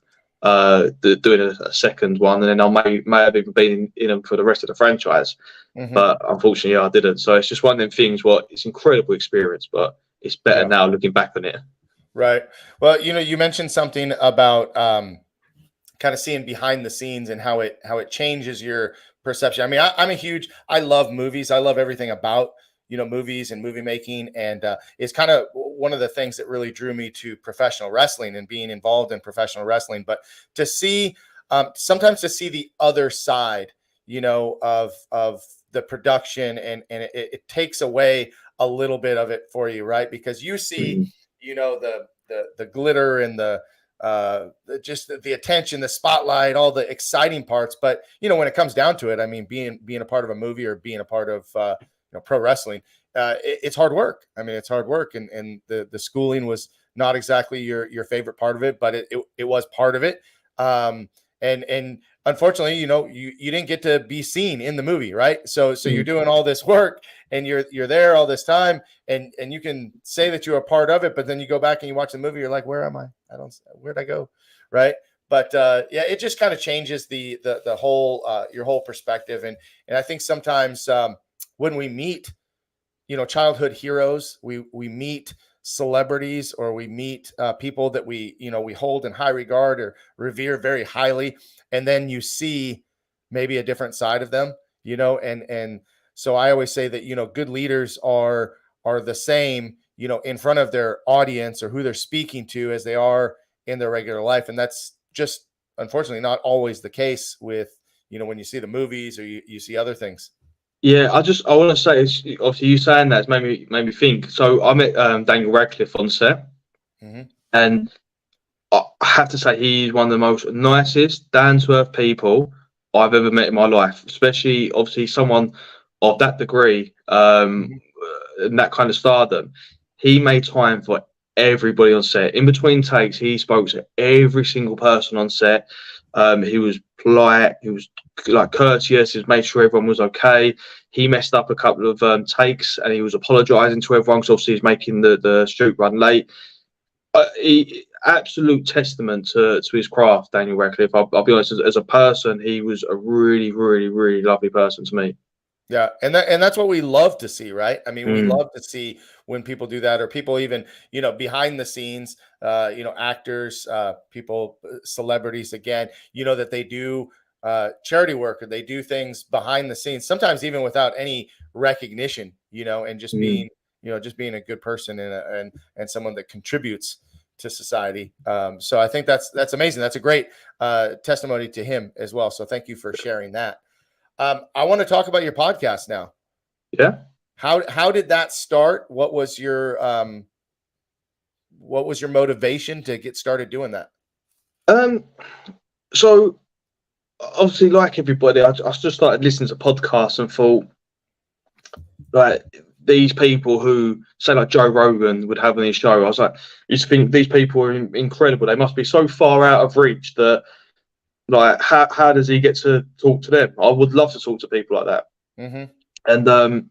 doing a second one, and then I may have even been in them for the rest of the franchise. But unfortunately, I didn't. So it's just one of them things. It's incredible experience, but it's better now looking back on it. Right. Well, you mentioned something about kind of seeing behind the scenes and how it changes your perception. I mean, I love movies. I love everything about movies and movie making. And it's kind of one of the things that really drew me to professional wrestling and being involved in professional wrestling. But to see, sometimes to see the other side, of the production, and it takes away a little bit of it for you, right? Because you see, the glitter and just the attention, the spotlight, all the exciting parts. But, when it comes down to it, I mean, being a part of a movie or being a part of, pro wrestling, it's hard work. I mean, it's hard work, and the schooling was not exactly your favorite part of it, but it was part of it. And unfortunately, you didn't get to be seen in the movie, right? So you're doing all this work, and you're there all this time, and you can say that you're a part of it, but then you go back and you watch the movie, you're like, where am I? Where'd I go? Right. But it just kind of changes the whole your whole perspective. And I think sometimes when we meet, childhood heroes, we meet celebrities, or we meet people that we hold in high regard or revere very highly, and then you see maybe a different side of them, and so I always say that good leaders are the same in front of their audience or who they're speaking to as they are in their regular life. And that's just unfortunately not always the case with when you see the movies or you see other things. Yeah, I want to say, obviously you saying that's made me think. So I met Daniel Radcliffe on set, and I have to say he's one of the most nicest, down to earth people I've ever met in my life. Especially, obviously, someone of that degree, and that kind of stardom. He made time for everybody on set. In between takes, he spoke to every single person on set. He was polite. He was courteous. He made sure everyone was okay. He messed up a couple of takes, and he was apologising to everyone because obviously he's making the shoot run late. Absolute testament to his craft, Daniel Radcliffe. I'll be honest, as a person, he was a really, really, really lovely person to meet. Yeah, and that's what we love to see, right? I mean, we love to see when people do that, or people even, behind the scenes, actors, people, celebrities, again, that they do charity work, or they do things behind the scenes, sometimes even without any recognition, and just being, just being a good person and someone that contributes to society. So I think that's amazing. That's a great testimony to him as well. So thank you for sharing that. I want to talk about your podcast now. Yeah. How did that start? What was your motivation to get started doing that? So obviously, like everybody, I just started listening to podcasts and thought, like, these people who say, like Joe Rogan would have on his show, I was like, used to think these people are incredible. They must be so far out of reach that, like, how does he get to talk to them? I would love to talk to people like that. And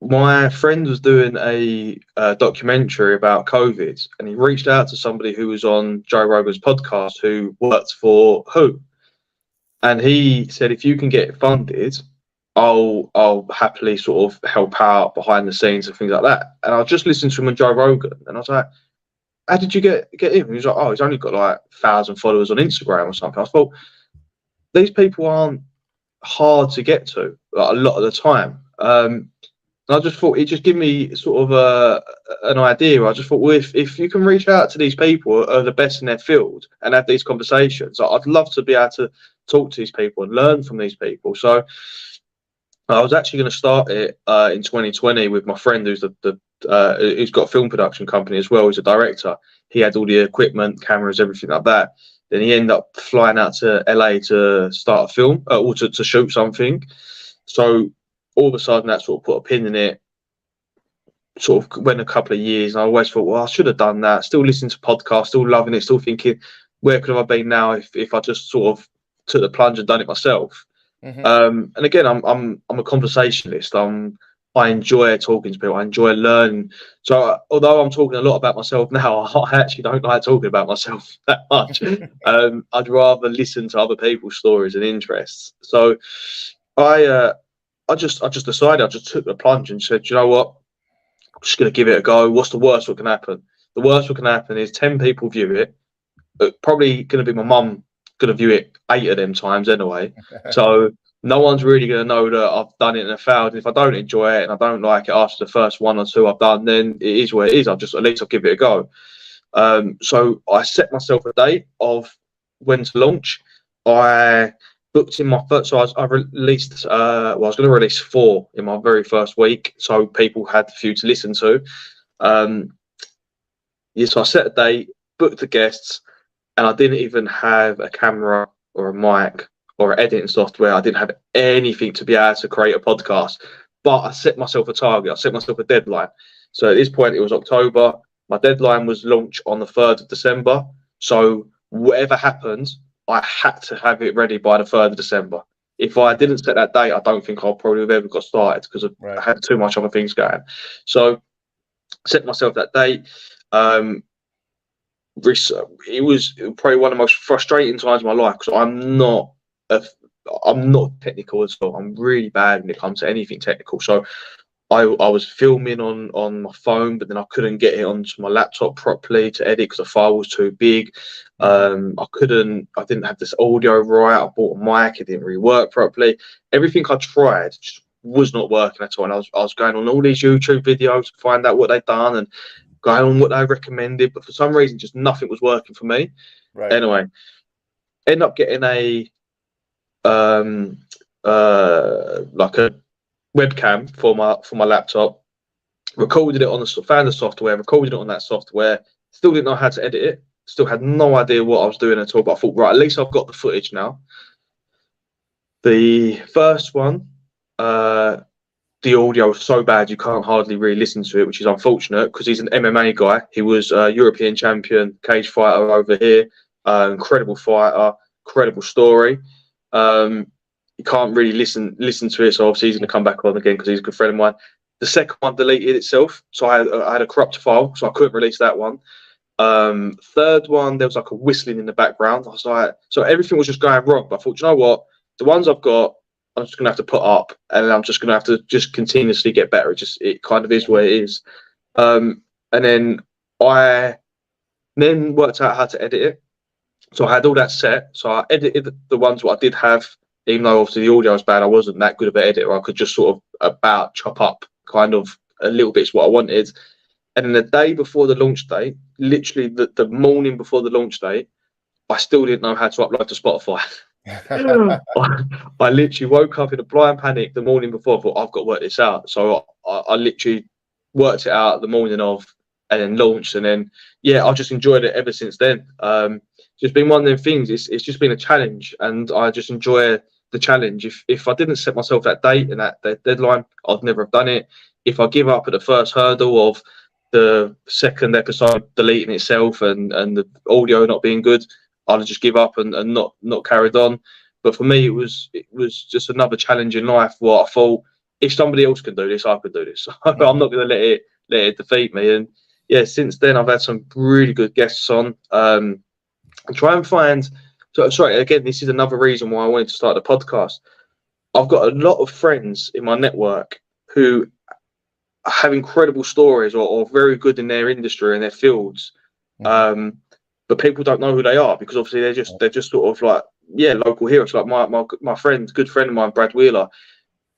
my friend was doing a documentary about COVID, and he reached out to somebody who was on Joe Rogan's podcast who worked for Who, and he said, if you can get it funded, I'll happily sort of help out behind the scenes and things like that. And I just listened to him on Joe Rogan, and I was like, how did you get him? He was like, oh, he's only got like 1,000 followers on Instagram or something. I thought, these people aren't hard to get to, like, a lot of the time. And I just thought it just gave me sort of an idea. I just thought, well, if you can reach out to these people who are the best in their field and have these conversations, I'd love to be able to talk to these people and learn from these people. So I was actually going to start it in 2020 with my friend who's who's got a film production company as well. He's a director. He had all the equipment, cameras, everything like that. Then he ended up flying out to LA to start a film or to shoot something. So all of a sudden that sort of put a pin in it. Sort of went a couple of years, and I always thought, well, I should have done that. Still listening to podcasts, still loving it, still thinking, where could have I been now if I just sort of took the plunge and done it myself. And again, I'm a conversationalist. I enjoy talking to people. I enjoy learning. So although I'm talking a lot about myself now, I actually don't like talking about myself that much. I'd rather listen to other people's stories and interests. So I just decided, I just took the plunge and said, you know what, I'm just going to give it a go. What's the worst that can happen? The worst that can happen is 10 people view it. Probably going to be my mum going to view it 8 of them times anyway. So no one's really going to know that I've done it and I've failed. If I don't enjoy it and I don't like it after the first 1 or 2 I've done, then it is what it is. At least I'll give it a go. So I set myself a date of when to launch. I booked in my first, so I released, I was going to release 4 in my very first week, so people had a few to listen to. So I set a date, booked the guests, and I didn't even have a camera or a mic or editing software. I didn't have anything to be able to create a podcast, but I set myself a target. I set myself a deadline. So at this point, it was October. My deadline was launch on the 3rd of December. So whatever happened, I had to have it ready by the 3rd of December. If I didn't set that date, I don't think I probably have ever got started because I had too much other things going. So set myself that date. It was probably one of the most frustrating times of my life because I'm not technical at all. I'm really bad when it comes to anything technical. So I was filming on my phone, but then I couldn't get it onto my laptop properly to edit because the file was too big. I didn't have this audio right. I bought a mic, it didn't really work properly. Everything I tried just was not working at all. And I was going on all these YouTube videos to find out what they'd done and going on what they recommended, but for some reason just nothing was working for me. Right. Anyway, end up getting a like a webcam for my laptop, recorded it on found the software, recorded it on that software, still didn't know how to edit it, still had no idea what I was doing at all, but I thought, right, at least I've got the footage now. The first one, the audio was so bad you can't hardly really listen to it, which is unfortunate because he's an MMA guy. He was a European champion, cage fighter over here, incredible fighter, incredible story. You can't really listen to it, so obviously he's going to come back on again because he's a good friend of mine. The second one deleted itself, so I had a corrupt file, so I couldn't release that one. Third one, there was like a whistling in the background. I was like, so everything was just going wrong. But I thought, you know what? The ones I've got, I'm just going to have to put up, and I'm just going to have to just continuously get better. It kind of is what it is. And then I worked out how to edit it. So I had all that set. So I edited the ones what I did have, even though obviously the audio was bad. I wasn't that good of an editor. I could just sort of about chop up kind of a little bit what I wanted. And then the day before the launch date, literally the morning before the launch date, I still didn't know how to upload to Spotify. I literally woke up in a blind panic the morning before. I thought, I've got to work this out. So I literally worked it out the morning of and then launched. And then, yeah, I've just enjoyed it ever since then. Just been one of them things. It's just been a challenge, and I just enjoy the challenge. If I didn't set myself that date and that deadline, I'd never have done it. If I give up at the first hurdle of the second episode deleting itself and the audio not being good, I'd just give up and not carried on. But for me, it was just another challenge in life. What I thought, if somebody else can do this, I could do this. So I'm Mhm. not going to let it defeat me. And yeah, since then I've had some really good guests on. And try and find. So sorry, again, this is another reason why I wanted to start the podcast. I've got a lot of friends in my network who have incredible stories or very good in their industry and their fields. Mhm. But people don't know who they are because obviously they're just sort of like, yeah, local heroes. Like my friend, good friend of mine, Brad Wheeler,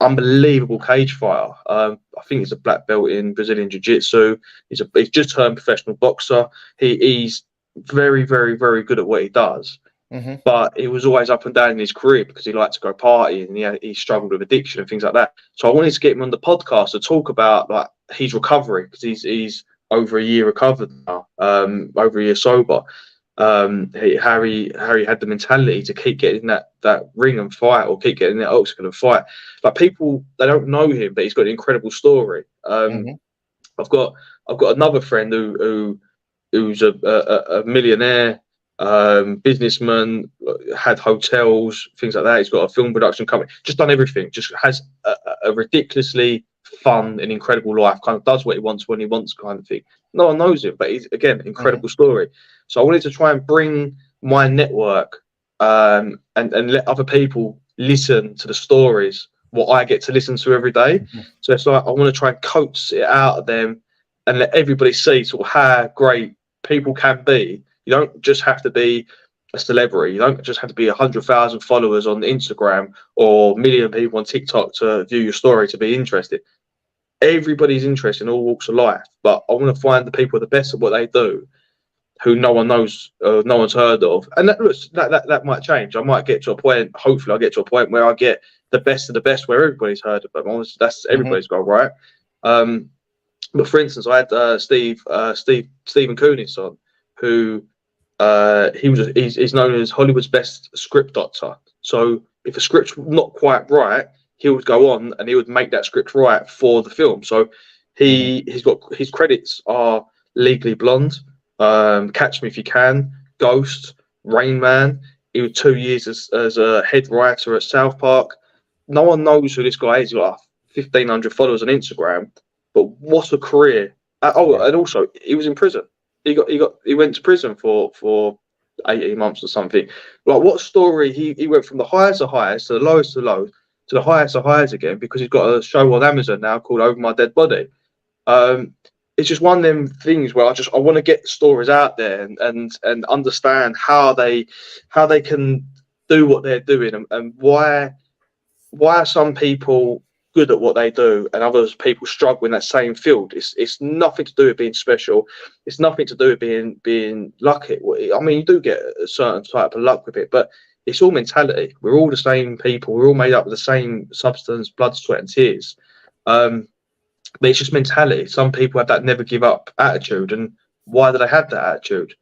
unbelievable cage fighter. I think he's a black belt in Brazilian Jiu-Jitsu. He's just turned professional boxer. He's very, very, very good at what he does. Mhm. But he was always up and down in his career because he liked to go party and he struggled with addiction and things like that. So I wanted to get him on the podcast to talk about like his recovery because he's over a year recovered now, over a year sober. How he had the mentality to keep getting that ring and fight, or keep getting that octagon and fight. Like people, they don't know him, but he's got an incredible story. Mhm. I've got another friend who's a millionaire, businessman, had hotels, things like that. He's got a film production company, just done everything, just has a ridiculously fun and incredible life, kind of does what he wants when he wants, kind of thing. No one knows him, but he's, again, Mhm. incredible story. So I wanted to try and bring my network, and let other people listen to the stories, what I get to listen to every day. Mhm. So it's like I want to try and coax it out of them and let everybody see sort of how great people can be. You don't just have to be a celebrity. You don't just have to be 100,000 followers on Instagram or a million people on TikTok to view your story to be interested. Everybody's interested in all walks of life, but I want to find the people the best at what they do, who no one knows, no one's heard of, and that might change. I might get to a point. Hopefully, I get to a point where I get the best of the best, where everybody's heard of them. Honestly, that's Mhm. everybody's goal, right? But for instance, I had Stephen Koonis on, who he's known as Hollywood's best script doctor. So if a script's not quite right, he would go on and he would make that script right for the film. So Mhm. he's got his credits are Legally Blonde, Catch Me If You Can, Ghost, Rain Man. He was 2 years as a head writer at South Park. No one knows who this guy is. He's got 1,500 followers on Instagram, but what a career! Oh, Yeah. and also he was in prison. He went to prison for 18 months or something. Like what story? He went from the highest of highs to the lowest of lows to the highest of highs again because he's got a show on Amazon now called Over My Dead Body. It's just one of them things where I want to get stories out there and understand how they can do what they're doing, and why are some people good at what they do and others people struggle in that same field. It's nothing to do with being special. It's nothing to do with being lucky. I mean, you do get a certain type of luck with it, but it's all mentality. We're all the same people. We're all made up of the same substance, blood, sweat, and tears. But it's just mentality. Some people have that never give up attitude, and why do they have that attitude?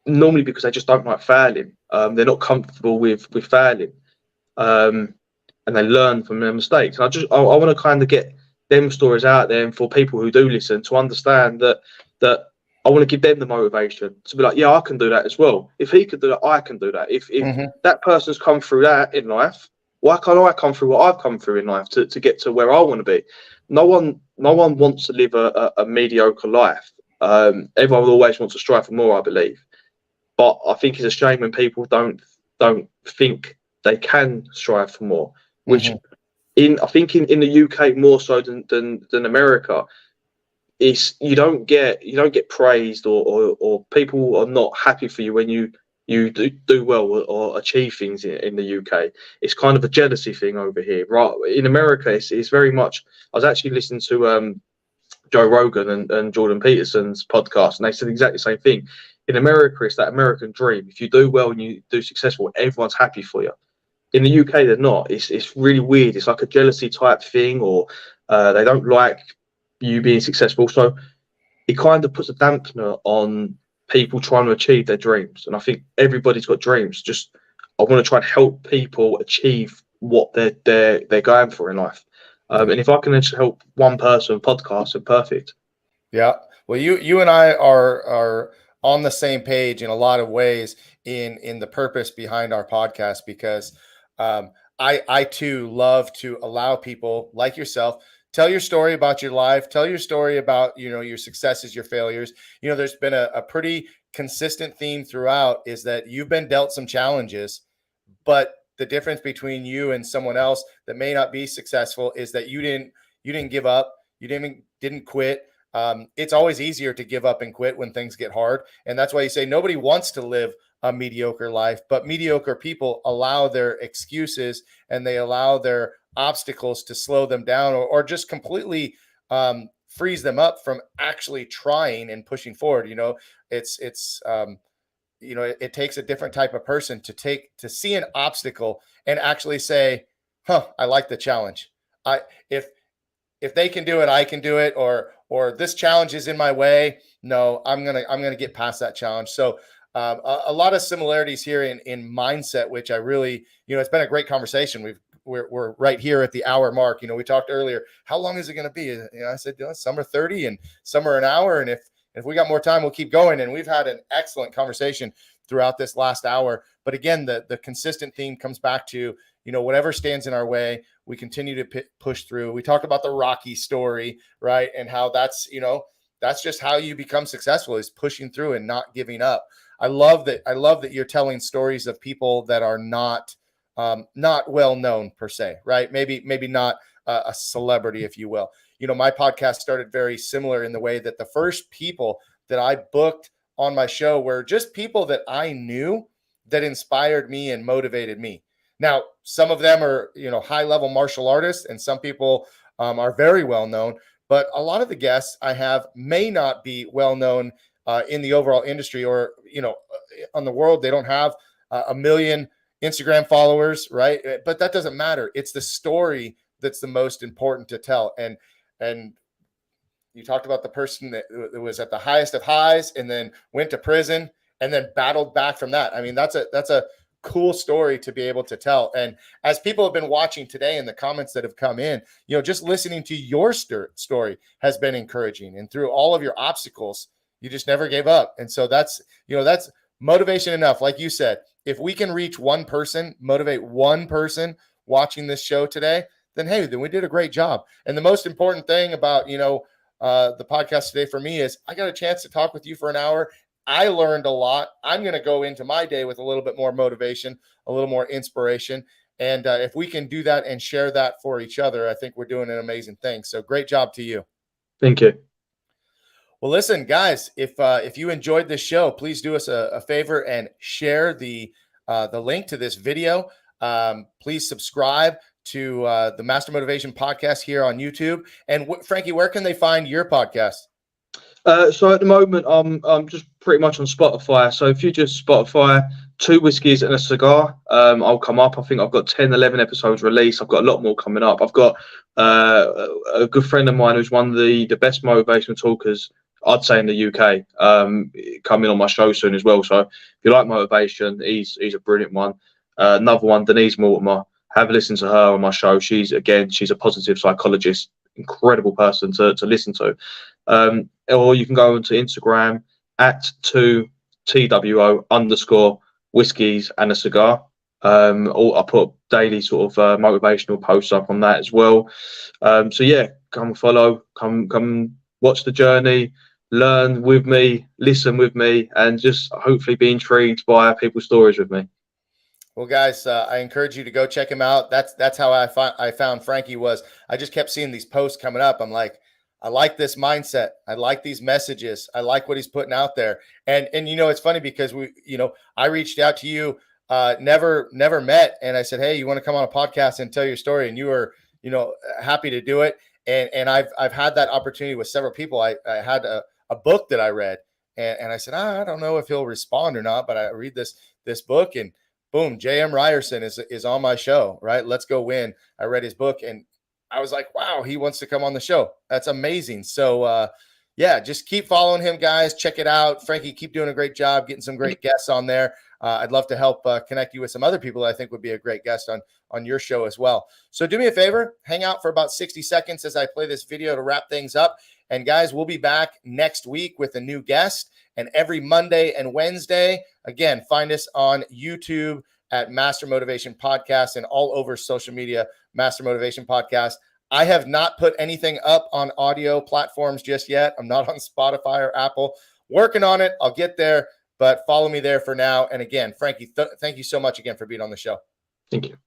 Normally because they just don't like failing. They're not comfortable with failing. Um, and they learn from their mistakes. And I want to kind of get them stories out there, and for people who do listen to understand that I want to give them the motivation to be like, yeah, I can do that as well. If he could do that, I can do that. If Mhm. that person's come through that in life, why can't I come through what I've come through in life to get to where I want to be? No one wants to live a mediocre life. Everyone always wants to strive for more, I believe. But I think it's a shame when people don't think they can strive for more, which Mhm. I think in the UK more so than America, is you don't get praised, or people are not happy for you when you do well or achieve things in the UK. It's kind of a jealousy thing over here, right? In America, it's very much. I was actually listening to Joe Rogan and Jordan Peterson's podcast, and they said exactly the same thing. In America, it's that American dream. If you do well and you do successful, everyone's happy for you. In the UK, they're not. It's really weird. It's like a jealousy type thing, or they don't like you being successful. So it kind of puts a dampener on people trying to achieve their dreams. And I think everybody's got dreams. Just I want to try and help people achieve what they're going for in life. Yeah. And if I can just help one person podcast, then perfect. Yeah. Well, you and I are on the same page in a lot of ways in the purpose behind our podcast because I too love to allow people like yourself tell your story about your life, tell your story about, your successes, your failures. There's been a pretty consistent theme throughout is that you've been dealt some challenges, but the difference between you and someone else that may not be successful is that you didn't give up, you didn't quit. It's always easier to give up and quit when things get hard, and that's why you say nobody wants to live a mediocre life, but mediocre people allow their excuses and they allow their obstacles to slow them down, or just completely freeze them up from actually trying and pushing forward. It takes a different type of person to see an obstacle and actually say, I like the challenge. I if they can do it, I can do it, or this challenge is in my way. No, I'm gonna get past that challenge. So a lot of similarities here in mindset, which I really, it's been a great conversation. We're right here at the hour mark. We talked earlier, how long is it going to be? I said, some are 30 and some are an hour. And if we got more time, we'll keep going. And we've had an excellent conversation throughout this last hour. But again, the consistent theme comes back to, whatever stands in our way, we continue to push through. We talked about the Rocky story, right? And how that's just how you become successful, is pushing through and not giving up. I love that you're telling stories of people that are not well known per se, right? Maybe not a celebrity, if you will. My podcast started very similar in the way that the first people that I booked on my show were just people that I knew that inspired me and motivated me. Now, some of them are, high level martial artists, and some people are very well known, but a lot of the guests I have may not be well known in the overall industry, or, on the world. They don't have a million Instagram followers, right? But that doesn't matter. It's the story that's the most important to tell. And you talked about the person that was at the highest of highs and then went to prison and then battled back from that. I mean, that's a cool story to be able to tell. And as people have been watching today in the comments that have come in, just listening to your story has been encouraging. And through all of your obstacles, you just never gave up. And so that's motivation enough. Like you said, if we can reach one person, motivate one person watching this show today, then we did a great job. And the most important thing about, the podcast today for me is I got a chance to talk with you for an hour. I learned a lot. I'm going to go into my day with a little bit more motivation, a little more inspiration. And if we can do that and share that for each other, I think we're doing an amazing thing. So great job to you. Thank you. Well, listen, guys, if you enjoyed this show, please do us a favor and share the link to this video. Please subscribe to the Master Motivation Podcast here on YouTube. And Frankie, where can they find your podcast? So at the moment, I'm just pretty much on Spotify. So if you just Spotify, 2 Whiskeys and a Cigar, I'll come up. I think I've got 10, 11 episodes released. I've got a lot more coming up. I've got a good friend of mine who's one of the best motivational talkers, I'd say, in the UK, coming on my show soon as well. So if you like motivation, he's a brilliant one. Another one, Denise Mortimer. Have a listen to her on my show. She's a positive psychologist, incredible person to listen to. Or you can go onto Instagram at 2TWO_ Whiskeys and a Cigar. Or I put daily sort of motivational posts up on that as well. So yeah, come follow, come watch the journey, learn with me, listen with me, and just hopefully be intrigued by people's stories with me. Well, guys, I encourage you to go check him out. That's how I found Frankie. Was I just kept seeing these posts coming up. I'm like, I like this mindset. I like these messages. I like what he's putting out there. And it's funny because I reached out to you, never met, and I said, hey, you want to come on a podcast and tell your story? And you were happy to do it. And I've had that opportunity with several people. I had a book that I read, and I said, I don't know if he'll respond or not, but I read this book, and boom, J.M. Ryerson is on my show, right? Let's Go Win. I read his book and I was like, wow, he wants to come on the show. That's amazing. So, just keep following him, guys. Check it out. Frankie, keep doing a great job getting some great guests on there. I'd love to help connect you with some other people that I think would be a great guest on your show as well. So do me a favor, hang out for about 60 seconds as I play this video to wrap things up. And guys, we'll be back next week with a new guest. And every Monday and Wednesday, again, find us on YouTube at Master Motivation Podcast and all over social media, Master Motivation Podcast. I have not put anything up on audio platforms just yet. I'm not on Spotify or Apple. Working on it. I'll get there, but follow me there for now. And again, Frankie, thank you so much again for being on the show. Thank you.